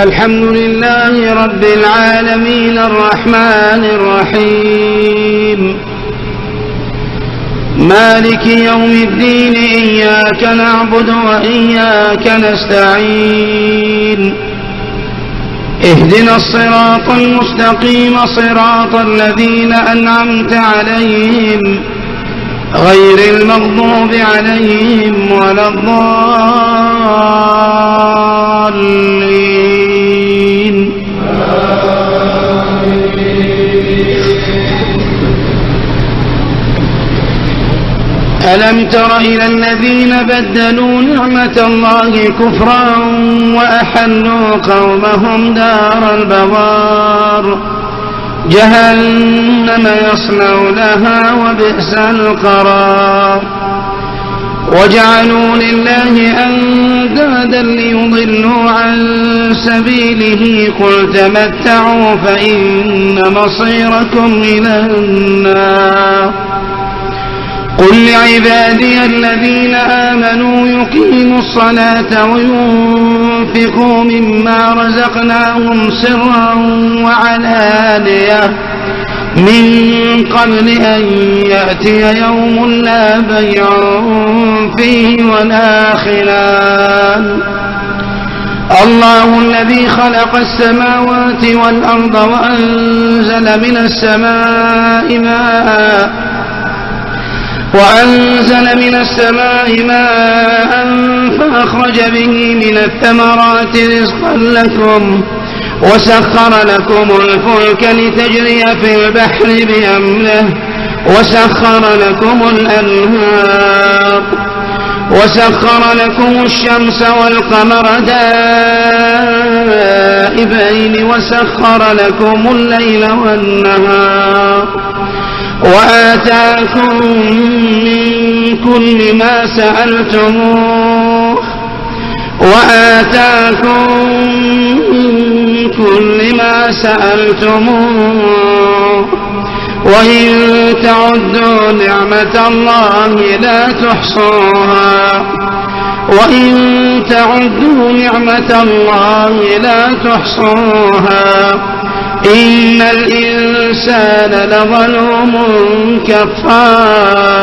الحمد لله رب العالمين الرحمن الرحيم مالك يوم الدين إياك نعبد وإياك نستعين اهدنا الصراط المستقيم صراط الذين أنعمت عليهم غير المغضوب عليهم ولا الضالين. ألم تر إلى الذين بدلوا نعمة الله كفرا وأحلوا قومهم دار البوار جهنم يصلونها وبئس القرار وجعلوا لله أندادا ليضلوا عن سبيله قل تمتعوا فإن مصيركم إلى النار قل لعبادي الذين آمنوا يقيموا الصلاة وينفقوا مما رزقناهم سرا وعلانية من قبل أن يأتي يوم لا بيع فيه ولا خلال الله الذي خلق السماوات والأرض وأنزل من السماء ماء فأخرج به من الثمرات رزقا لكم وسخر لكم الفلك لتجري في البحر بأمره وسخر لكم الأنهار وسخر لكم الشمس والقمر دائبين وسخر لكم الليل والنهار وآتاكم من كل ما سألتموه وإن تعدوا نعمة الله لا تحصوها إن الإنسان لظلوم كفار.